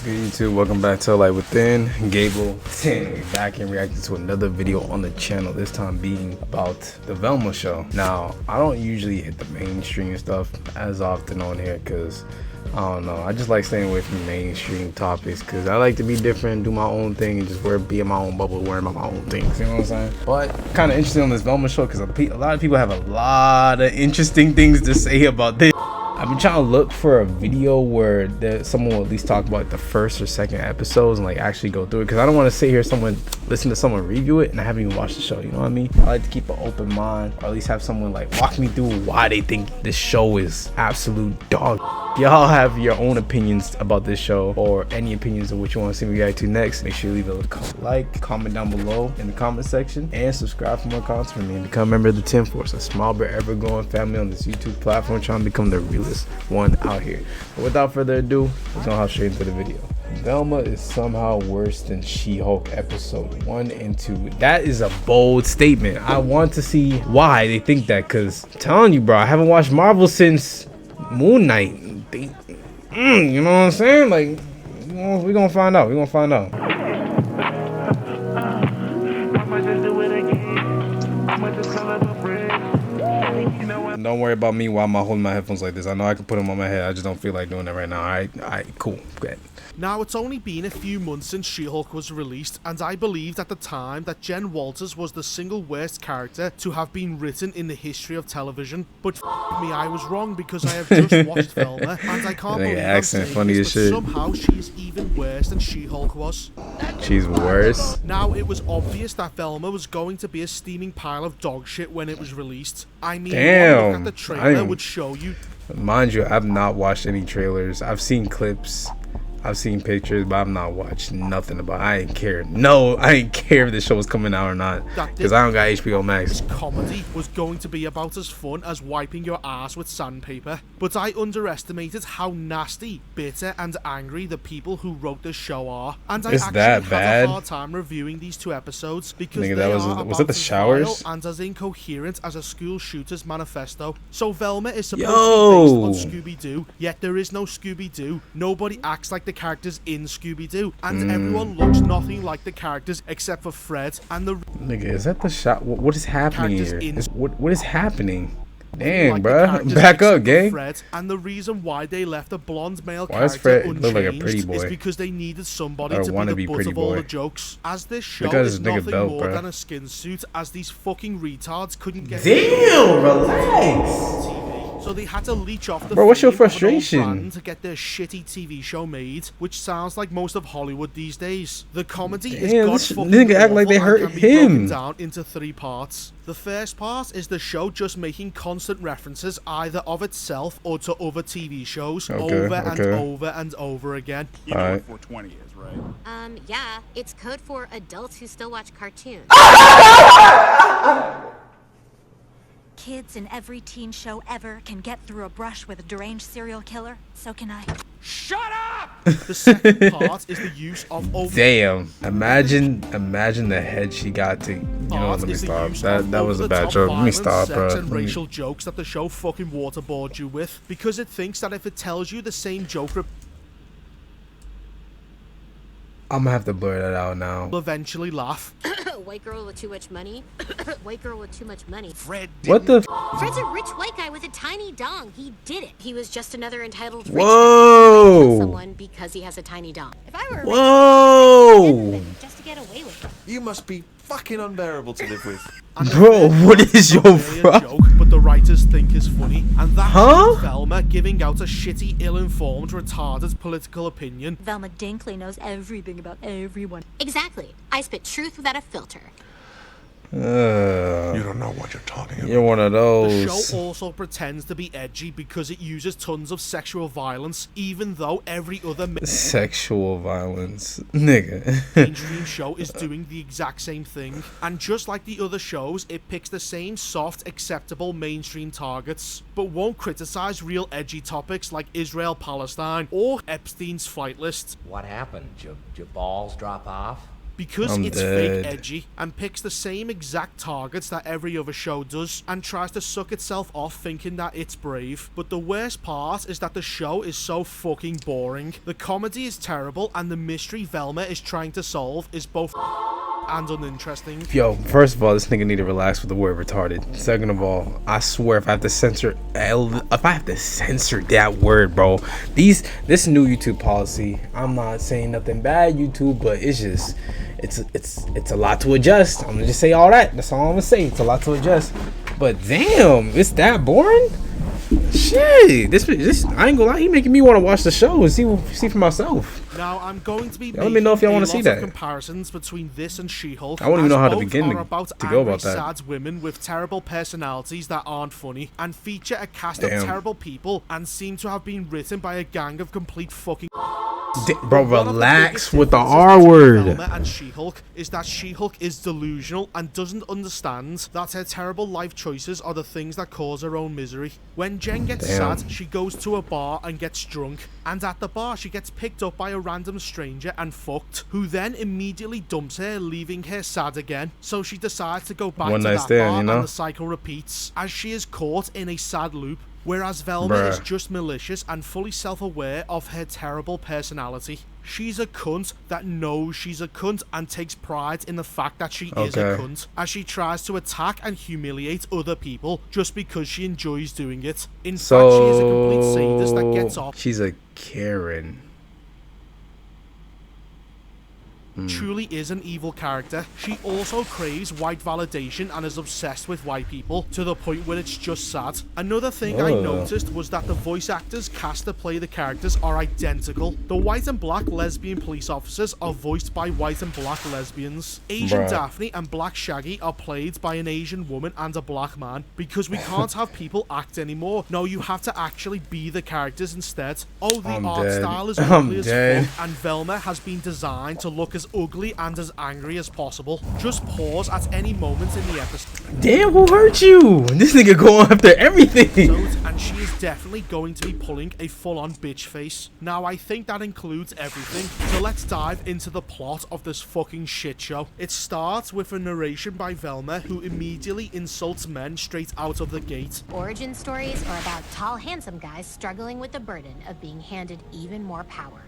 Good YouTube, welcome back to Light Within. GabelTin, we're back and reacting to another video on the channel, this time being about the Velma show. Now, I don't usually hit the mainstream stuff as often on here because I don't know, I just like staying away from mainstream topics because I like to be different, do my own thing, and just be in my own bubble, worry about my own things, you know what I'm saying? But kind of interesting on this Velma show because a lot of people have a lot of interesting things to say about this. I've been trying to look for a video where someone will at least talk about the first or second episodes and like actually go through it, because I don't want to sit here listen to someone review it and I haven't even watched the show, you know what I mean? I like to keep an open mind, or at least have someone like walk me through why they think this show is absolute dog. Y'all have your own opinions about this show, or any opinions of what you want to see me react to next. Make sure you leave a like, comment down below in the comment section, and subscribe for more content from me and become a member of the 10 Force, a small but ever growing family on this YouTube platform, trying to become the realest one out here. But without further ado, let's go hop straight into the video. Velma is somehow worse than She-Hulk episode 1 and 2. That is a bold statement. I want to see why they think that, because I'm telling you, bro, I haven't watched Marvel since Moon Knight. You know what I'm saying? Like, we're gonna find out. We're gonna find out. Don't worry about me while I'm holding my headphones like this. I know I can put them on my head. I just don't feel like doing that right now. Alright, cool. Good. Now, it's only been a few months since She-Hulk was released, and I believed at the time that Jen Walters was the single worst character to have been written in the history of television. But me, I was wrong, because I have just watched Velma, and I can't believe I'm saying funny this, as but shit. somehow she's even worse than She-Hulk was. She's worse? Now, it was obvious that Velma was going to be a steaming pile of dog shit when it was released. I mean, one look at the trailer would show you. Mind you, I've not watched any trailers. I've seen clips, I've seen pictures, but I've not watched nothing about it. I ain't care. No, I ain't care if the show was coming out or not, because I don't got HBO Max. This comedy was going to be about as fun as wiping your ass with sandpaper, but I underestimated how nasty, bitter, and angry the people who wrote this show are, and I actually had a hard time reviewing these two episodes because they are about as vile and as incoherent as a school shooter's manifesto. So Velma is supposed to be based on Scooby-Doo, yet there is no Scooby-Doo. Nobody acts like the characters in Scooby-Doo, and everyone looks nothing like the characters except for Fred and the nigga. Is that the shot? What is happening here? What is happening? Damn, bruh. Back up, gang. Fred, and the reason why they left a blonde male character unchanged is because they needed somebody to be the butt of all the jokes. As this show is nothing more than a skin suit, as these fucking retards couldn't get relax. So they had to leech off the what's your frustration to get their shitty TV show made, which sounds like most of Hollywood these days. The comedy is nigga act like they hurt him. Down into 3 parts. The first part is the show just making constant references either of itself or to other TV shows over and over again. You know what 420 is, right? Yeah, it's code for adults who still watch cartoons. Kids in every teen show ever can get through a brush with a deranged serial killer, so can I. Shut up! The second part is the use of damn. Imagine the head she got to, let me stop. That was a bad joke. Let me stop, bro. And racial jokes that the show fucking waterboards you with, because it thinks that if it tells you the same joke, I'm gonna have to blur that out now. will eventually laugh. White girl with too much money. White girl with too much money. Fred what the Fred's a rich white guy with a tiny dong. He did it. He was just another entitled rich guy guy someone because he has a tiny dong. If I were a rich guy, just to get away with it. You must be fucking unbearable to live with. Bro, what is your joke, but the writers think is funny, and that's Velma giving out a shitty, ill-informed, retarded political opinion. Velma Dinkley knows everything about everyone. Exactly. I spit truth without a filter. You don't know what you're talking about. You're one of those. The show also pretends to be edgy because it uses tons of sexual violence, even though every other sexual violence, nigga. mainstream show is doing the exact same thing. And just like the other shows, it picks the same soft, acceptable mainstream targets, but won't criticize real edgy topics like Israel-Palestine or Epstein's flight list. What happened? Did your balls drop off? because it's fake edgy and picks the same exact targets that every other show does and tries to suck itself off thinking that it's brave. But the worst part is that the show is so fucking boring. The comedy is terrible and the mystery Velma is trying to solve is both and uninteresting. Yo, first of all, this nigga need to relax with the word retarded. Second of all, I swear if I have to censor that word, bro, this new YouTube policy, I'm not saying nothing bad, YouTube, but it's just it's a lot to adjust. I'm gonna just say all that. That's all I'm gonna say. It's a lot to adjust. But damn, it's that boring? Shit, this I ain't gonna lie, he making me want to watch the show and see for myself. Now I'm going to be let me know if y'all want to see that. Comparisons between this and She-Hulk. I won't even know how to begin to go about that. Sad women with terrible personalities that aren't funny and feature a cast of terrible people and seem to have been written by a gang of complete fucking. Bro, relax with the R word. Velma and She-Hulk is that She-Hulk is delusional and doesn't understand that her terrible life choices are the things that cause her own misery. When Jen gets sad, she goes to a bar and gets drunk, and at the bar she gets picked up by a random stranger and fucked, who then immediately dumps her, leaving her sad again. So she decides to go back to that bar, and the cycle repeats as she is caught in a sad loop. Whereas Velma is just malicious and fully self-aware of her terrible personality. She's a cunt that knows she's a cunt and takes pride in the fact that she is a cunt, as she tries to attack and humiliate other people just because she enjoys doing it. In fact, she is a complete sadist that gets off. She's a Karen. Truly is an evil character. She also craves white validation and is obsessed with white people to the point where it's just sad. Another thing I noticed was that the voice actors cast to play the characters are identical. The white and black lesbian police officers are voiced by white and black lesbians. Asian Daphne and Black Shaggy are played by an Asian woman and a black man, because we can't have people act anymore. No, you have to actually be the characters instead. Oh, the art style is ugly as fuck, and Velma has been designed to look as ugly and as angry as possible. Just pause at any moment in the episode. Damn, who hurt you? This nigga going after everything. And she is definitely going to be pulling a full-on bitch face. Now, I think that includes everything. So let's dive into the plot of this fucking shit show. It starts with a narration by Velma, who immediately insults men straight out of the gate. Origin stories are about tall, handsome guys struggling with the burden of being handed even more power.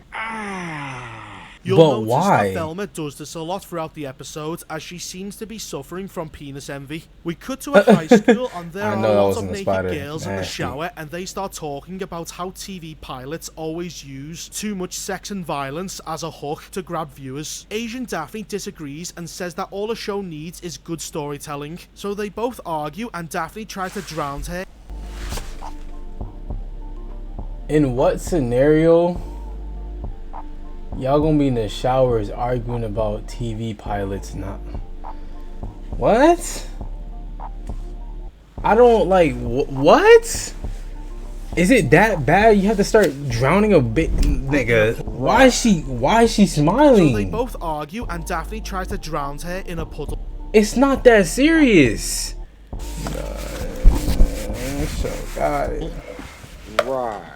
You'll notice that Velma does this a lot throughout the episodes, as she seems to be suffering from penis envy. We cut to a high school and there are a lot of naked girls in the shower, and they start talking about how TV pilots always use too much sex and violence as a hook to grab viewers. Asian Daphne disagrees and says that all a show needs is good storytelling. So they both argue and Daphne tries to drown her. In what scenario y'all gonna be in the showers arguing about TV pilots? Not what? I don't like what? Is it that bad? You have to start drowning a bit, nigga. Why is she smiling? So they both argue and Daphne tries to drown her in a puddle. It's not that serious. So got it. Right.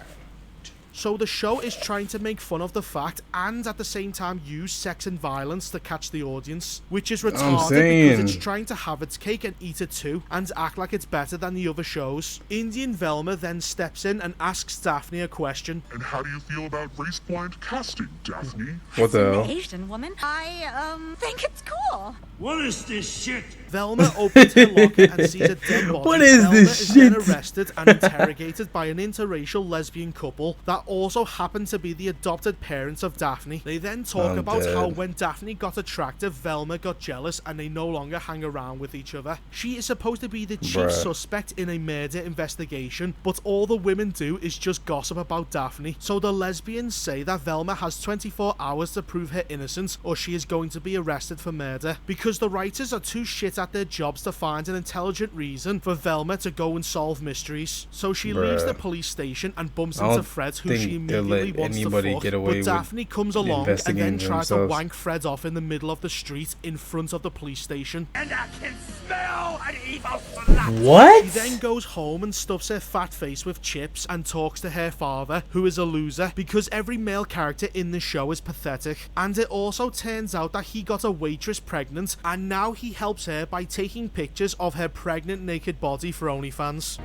So the show is trying to make fun of the fact and at the same time use sex and violence to catch the audience, which is retarded because it's trying to have its cake and eat it too and act like it's better than the other shows. Indian Velma then steps in and asks Daphne a question. And how do you feel about race-blind casting, Daphne? What the hell? Asian woman? I think it's cool. What is this shit? Velma opens her locker and sees a dead body. What is Velma this is shit? then arrested and interrogated by an interracial lesbian couple that also happen to be the adopted parents of Daphne. They then talk about how when Daphne got attractive, Velma got jealous and they no longer hang around with each other. She is supposed to be the chief suspect in a murder investigation, but all the women do is just gossip about Daphne. So the lesbians say that Velma has 24 hours to prove her innocence or she is going to be arrested for murder, because the writers are too shit at their jobs to find an intelligent reason for Velma to go and solve mysteries. So she leaves the police station and bumps into Fred, who think she they'll immediately let wants anybody to fuck, get away but with Daphne comes along and then investigating tries to themselves. wank Fred off in the middle of the street in front of the police station. And I can smell an evil slut. What? She then goes home and stuffs her fat face with chips and talks to her father, who is a loser, because every male character in the show is pathetic. And it also turns out that he got a waitress pregnant, and now he helps her by taking pictures of her pregnant naked body for OnlyFans.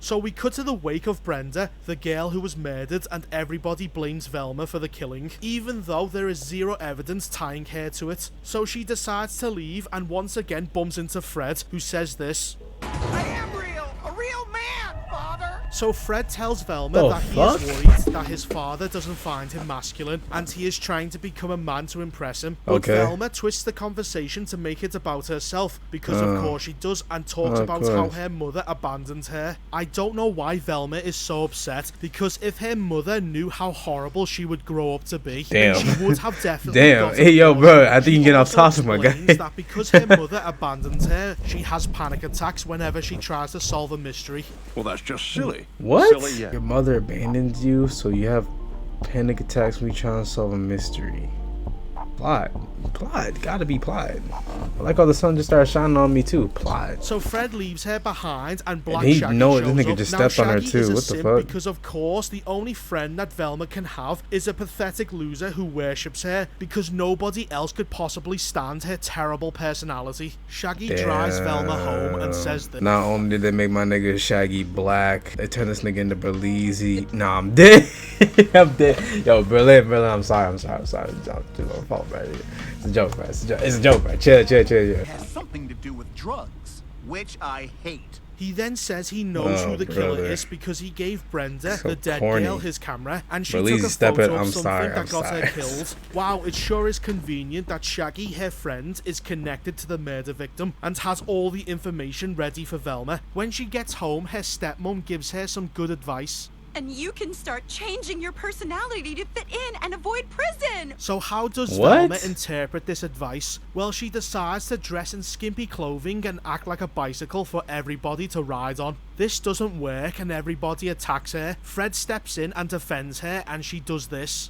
So we cut to the wake of Brenda, the girl who was murdered, and everybody blames Velma for the killing, even though there is zero evidence tying her to it. So she decides to leave and once again bumps into Fred, who says this. I am real, a real man, father. So Fred tells Velma that he is worried that his father doesn't find him masculine and he is trying to become a man to impress him. But Velma twists the conversation to make it about herself, because of course she does, and talks about how her mother abandoned her. I don't know why Velma is so upset, because if her mother knew how horrible she would grow up to be, then she would have definitely got Hey, yo, bro, I think you get off also topic, my guy. explains that because her mother abandoned her, she has panic attacks whenever she tries to solve a mystery. Well, that's just silly. What? Silly, yeah. Your mother abandons you, so you have panic attacks when you try to solve a mystery. Plot, gotta be plot. I like how the sun just started shining on me too. Plot. So Fred leaves her behind, and Black And Shaggy this shows nigga up. just Now, stepped on her Shaggy too. is a What the simp fuck? because of course the only friend that Velma can have is a pathetic loser who worships her, because nobody else could possibly stand her terrible personality. Shaggy drives Velma home and says that not only did they make my nigga Shaggy black, they turned this nigga into Belize. Nah, I'm dead. I'm dead. Yo, Berlin, I'm sorry. It's my fault, bro. It's a joke, bro. It's a joke, bro. Chill. It has something to do with drugs, which I hate. He then says he knows who the killer is because he gave Brenda, the dead girl, his camera, and she took a photo of something that got her killed. Wow, it sure is convenient that Shaggy, her friend, is connected to the murder victim and has all the information ready for Velma. When she gets home, her stepmom gives her some good advice. And you can start changing your personality to fit in and avoid prison. So how does Velma interpret this advice? Well, she decides to dress in skimpy clothing and act like a bicycle for everybody to ride on. This doesn't work and everybody attacks her. Fred steps in and defends her, and she does this.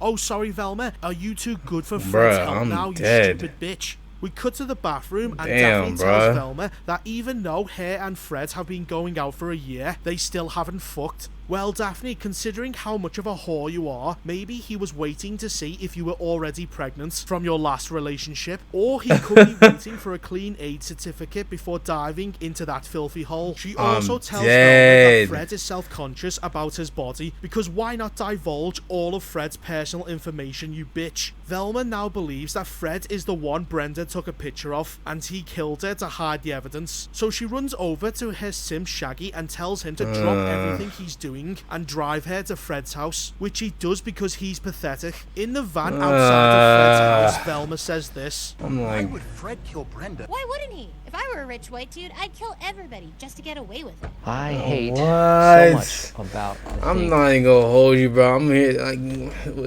Oh, sorry, Velma. Are you too good for Fred's help now, you stupid bitch? We cut to the bathroom, and Daphne tells Velma that even though her and Fred have been going out for a year, they still haven't fucked. Well, Daphne, considering how much of a whore you are, maybe he was waiting to see if you were already pregnant from your last relationship, or he could be waiting for a clean AIDS certificate before diving into that filthy hole. She also tells Velma that Fred is self-conscious about his body, because why not divulge all of Fred's personal information, you bitch? Velma now believes that Fred is the one Brenda took a picture of, and he killed her to hide the evidence. So she runs over to her simp Shaggy and tells him to drop everything he's doing and drive her to Fred's house, which he does because he's pathetic. In the van outside of Fred's house, Velma says this. Why would Fred kill Brenda? Why wouldn't he? If I were a rich white dude, I'd kill everybody just to get away with it. I hate so much about I'm not even gonna hold you, bro. I'm here. Like,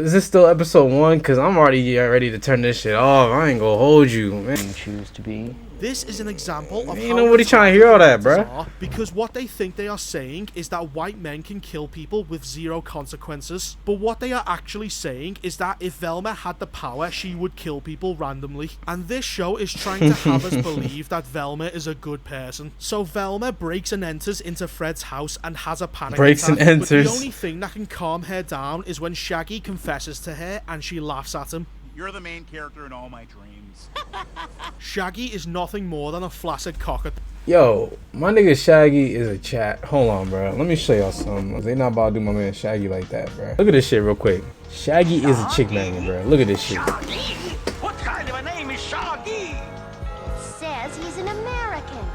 is this still episode 1? Because I'm already ready to turn this shit off. I ain't gonna hold you, man. you choose to be. This is an example of Ain't nobody trying to hear all that, bro. Because what they think they are saying is that white men can kill people with zero consequences. But what they are actually saying is that if Velma had the power, she would kill people randomly. And this show is trying to have us believe that Velma is a good person. So Velma breaks and enters into Fred's house and has a panic attack. But the only thing that can calm her down is when Shaggy confesses to her and she laughs at him. You're the main character in all my dreams. Shaggy is nothing more than a flaccid cocker. Yo, my nigga Shaggy is a chat. Hold on, bro. Let me show y'all something. They not about to do my man Shaggy like that, bro. Look at this shit real quick. Shaggy is a chick magnet, bro. Look at this shit. Shaggy? What kind of a name is Shaggy? It says he's an American.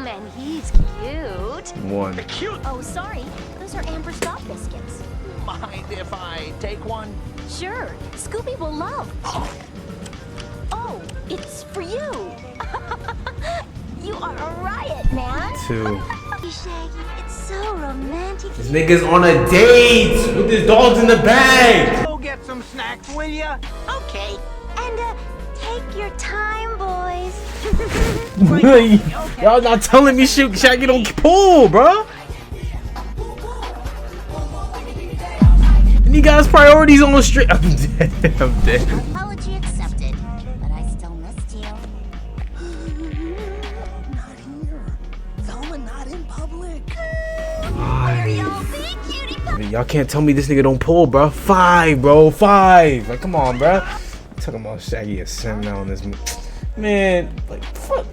And he's cute. One. Cute. Oh, sorry. Those are Amber Stop biscuits. Mind if I take one? Sure. Scooby will love. Oh, it's for you. You are a riot, man. 2. Shaggy, it's so romantic. This nigga's on a date with his dogs in the bag. Go get some snacks, will ya? Okay. And take your time, boys. Y'all not telling me shit. Shaggy don't pull, bro. And he got his priorities on straight. I'm dead. I'm dead. Apology accepted, but I still missed you. Not here. Velma not in public. Where y'all be, cutie pie? Y'all can't tell me this nigga don't pull, bro. 5, bro. 5. Like, come on, bro. Talking about Shaggy is sim now in this movie. Man, like, fuck.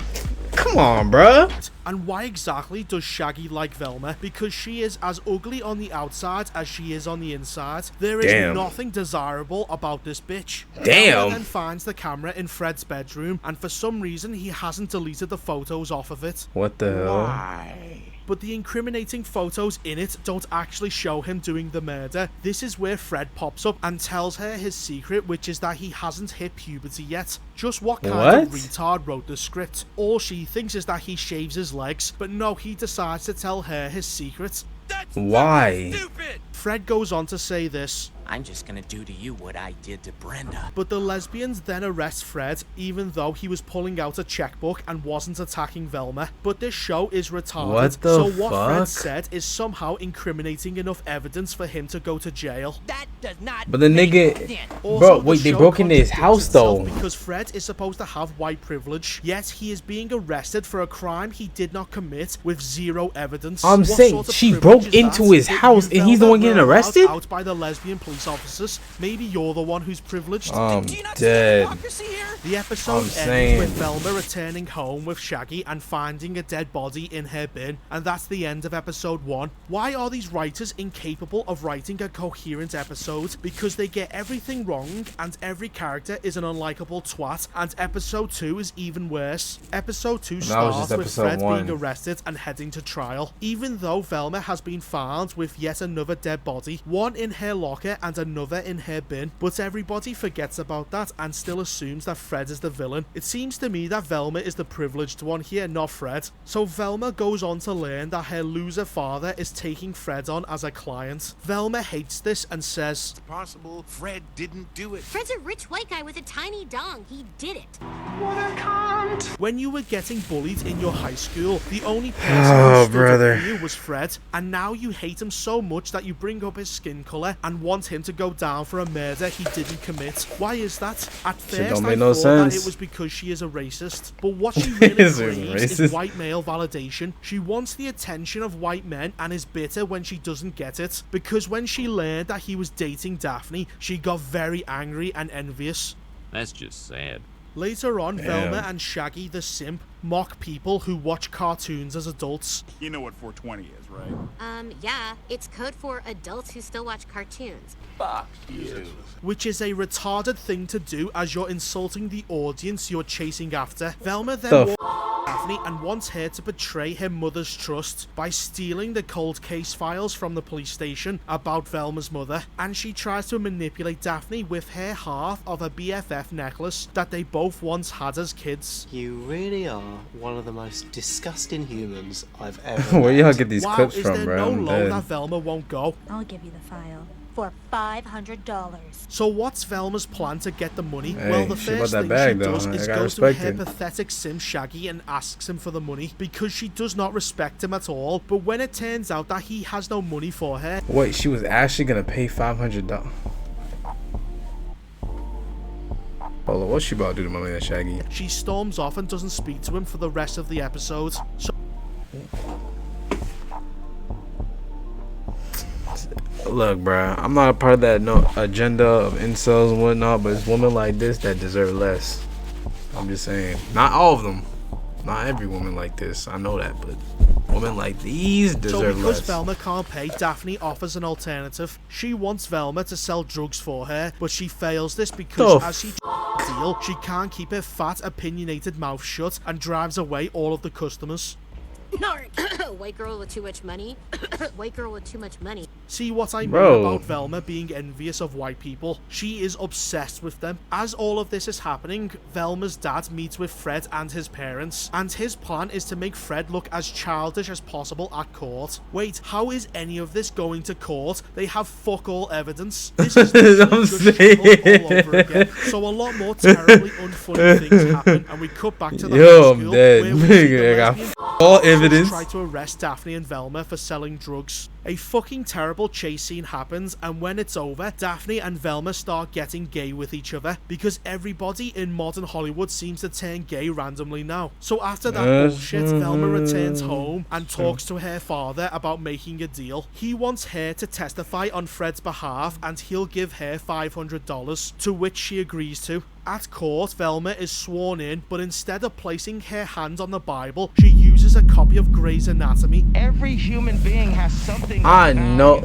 Come on, bro. And why exactly does Shaggy like Velma? Because she is as ugly on the outside as she is on the inside. There is nothing desirable about this bitch. Velma then finds the camera in Fred's bedroom, and for some reason he hasn't deleted the photos off of it. What the hell? Why? But the incriminating photos in it don't actually show him doing the murder. This is where Fred pops up and tells her his secret, which is that he hasn't hit puberty yet. Just what kind of retard wrote the script? All she thinks is that he shaves his legs, but no, he decides to tell her his secret. Why? Fred goes on to say this. I'm just gonna do to you what I did to Brenda. But the lesbians then arrest Fred, even though he was pulling out a checkbook and wasn't attacking Velma. But this show is retarded, what the so fuck? what Fred said is somehow incriminating enough evidence for him to go to jail. That does not. But the nigga, Also, bro, wait, the they show broke into his contradicts house though. itself because Fred is supposed to have white privilege, yet he is being arrested for a crime he did not commit with zero evidence. I'm What saying sort of she privilege broke is into that? his That house you, and he's the Velma, one getting were allowed arrested? out by the lesbian police officers. Maybe you're the one who's privileged. I'm dead. The episode ends with Velma returning home with Shaggy and finding a dead body in her bin, and that's the end of episode 1. Why are these writers incapable of writing a coherent episode? Because they get everything wrong, and every character is an unlikable twat, and episode 2 is even worse. Episode 2 starts with Fred being arrested and heading to trial. Even though Velma has been found with yet another dead body, one in her locker and another in her bin, but everybody forgets about that and still assumes that Fred is the villain. It seems to me that Velma is the privileged one here, not Fred. So Velma goes on to learn that her loser father is taking Fred on as a client. Velma hates this and says, It's possible Fred didn't do it. Fred's a rich white guy with a tiny dong. He did it. when you were getting bullied in your high school, the only person who stood up for you was Fred, and now you hate him so much that you bring up his skin colour and want him to go down for a murder he didn't commit. Why is that? At first I thought that it was because she is a racist, but what she really craves is white male validation. She wants the attention of white men and is bitter when she doesn't get it, because when she learned that he was dating Daphne, she got very angry and envious. That's just sad. Later on, Velma and Shaggy the simp mock people who watch cartoons as adults. You know what 420 is, right? Yeah. It's code for adults who still watch cartoons. Fuck you. Which is a retarded thing to do as you're insulting the audience you're chasing after. Velma then Daphne and wants her to betray her mother's trust by stealing the cold case files from the police station about Velma's mother, and she tries to manipulate Daphne with her half of a BFF necklace that they both once had as kids. You really are one of the most disgusting humans I've ever Where y'all get these clips is from, there bro? no low that Velma won't go? I'll give you the file for $500. So what's Velma's plan to get the money? Hey, Well, the she first bought thing that bag, she though. does I is gotta go to her respect it. pathetic sim Shaggy and asks him for the money, because she does not respect him at all. But when it turns out that he has no money for her... Wait, she was actually gonna pay $500? Hold on, what's she about to do to my man Shaggy? She storms off and doesn't speak to him for the rest of the episode. So Look, bro, I'm not a part of that agenda of incels and whatnot, but it's women like this that deserve less. I'm just saying. Not all of them. Not every woman like this. I know that, but women like these deserve because less. Velma can't pay, Daphne offers an alternative. She wants Velma to sell drugs for her, but she fails this because as she deal, she can't keep her fat, opinionated mouth shut and drives away all of the customers. White girl with too much money. White girl with too much money. See what I mean about Velma being envious of white people? She is obsessed with them. As all of this is happening, Velma's dad meets with Fred and his parents, and his plan is to make Fred look as childish as possible at court. Wait, how is any of this going to court? They have fuck all evidence. This is just all over again. So a lot more terribly unfunny things happen, and we cut back to the high school I'm dead. where we see the I got lesbian all evidence. try to arrest Daphne and Velma for selling drugs. A fucking terrible chase scene happens, and when it's over, Daphne and Velma start getting gay with each other because everybody in modern Hollywood seems to turn gay randomly now. So after that bullshit, Velma returns home and talks to her father about making a deal. He wants her to testify on Fred's behalf and he'll give her $500, to which she agrees to. At court, Velma is sworn in, but instead of placing her hand on the Bible, she uses a copy of Grey's Anatomy. Every human being has something. I know.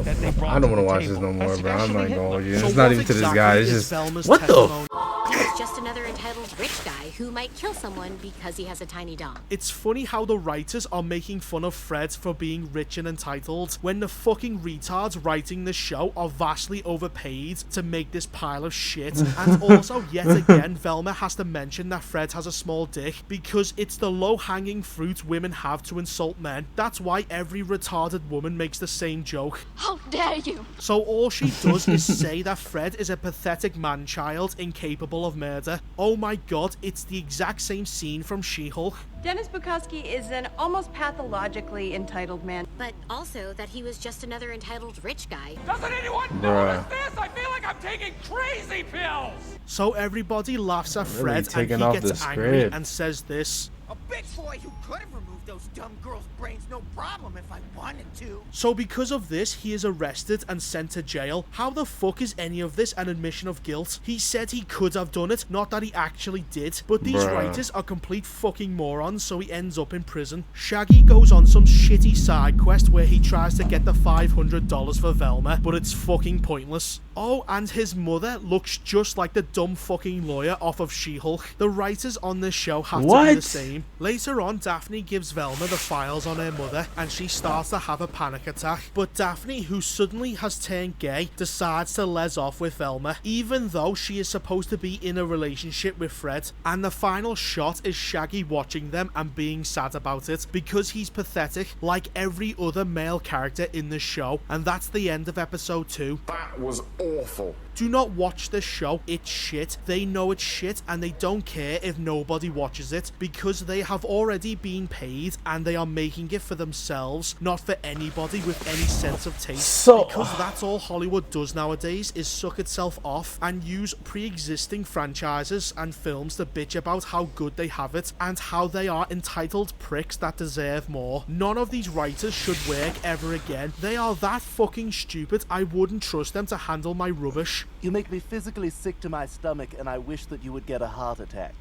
I don't want to watch this no more, bro. I'm not going to. It's not even to this guy. It's just Velma's what testimony? He's just another entitled rich guy who might kill someone because he has a tiny dong. It's funny how the writers are making fun of Fred for being rich and entitled when the fucking retards writing this show are vastly overpaid to make this pile of shit. And also, yet again, Velma has to mention that Fred has a small dick because it's the low-hanging fruit women have to insult men. That's why every retarded woman makes the same joke. How dare you! So all she does is say that Fred is a pathetic man-child incapable of murder. Oh my god, it's the exact same scene from She-Hulk. Dennis Bukowski is an almost pathologically entitled man. But also that he was just another entitled rich guy. Doesn't anyone notice this? I feel like I'm taking crazy pills! So everybody laughs at Fred really and he gets angry and says this. A bitch boy who could have removed those dumb girls' brains no problem if I wanted to. So because of this, he is arrested and sent to jail. How the fuck is any of this an admission of guilt? He said he could have done it, not that he actually did. But these writers are complete fucking morons, so he ends up in prison. Shaggy goes on some shitty side quest where he tries to get the $500 for Velma, but it's fucking pointless. Oh, and his mother looks just like the dumb fucking lawyer off of She-Hulk. The writers on this show have to be the same. Later on, Daphne gives Velma the files on her mother and she starts to have a panic attack. But Daphne, who suddenly has turned gay, decides to les off with Velma, even though she is supposed to be in a relationship with Fred. And the final shot is Shaggy watching them and being sad about it because he's pathetic like every other male character in the show. And that's the end of episode 2. That was awful. Do not watch this show, it's shit. They know it's shit and they don't care if nobody watches it because they have already been paid and they are making it for themselves, not for anybody with any sense of taste. Because that's all Hollywood does nowadays is suck itself off and use pre-existing franchises and films to bitch about how good they have it and how they are entitled pricks that deserve more. None of these writers should work ever again. They are that fucking stupid, I wouldn't trust them to handle my rubbish. You make me physically sick to my stomach, and I wish that you would get a heart attack.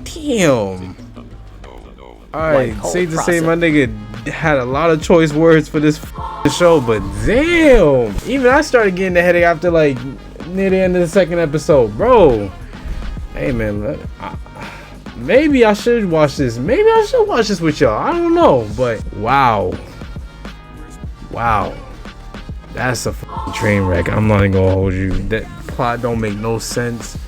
Damn. Alright, safe to say my nigga had a lot of choice words for this show, but damn. Even I started getting the headache after like near the end of the second episode, bro. Hey man, maybe I should watch this. Maybe I should watch this with y'all. I don't know, but wow. Wow. That's a train wreck. I'm not even gonna hold you. That plot don't make no sense.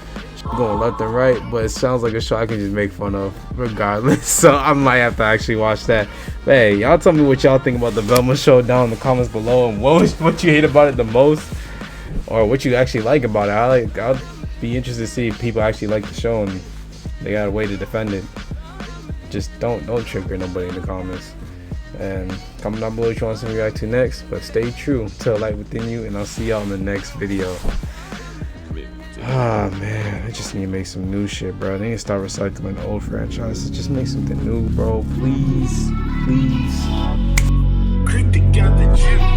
Going left and right, but it sounds like a show I can just make fun of regardless. So I might have to actually watch that. But hey, y'all tell me what y'all think about the Velma show down in the comments below, and what you hate about it the most, or what you actually like about it. I'll be interested to see if people actually like the show and they got a way to defend it. Just don't trigger nobody in the comments. And comment down below what you want to see me react to next. But stay true to a light within you, and I'll see y'all in the next video. Ah man, I just need to make some new shit, bro. They need to start recycling old franchises. Just make something new, bro. Please. Quick to get the gym.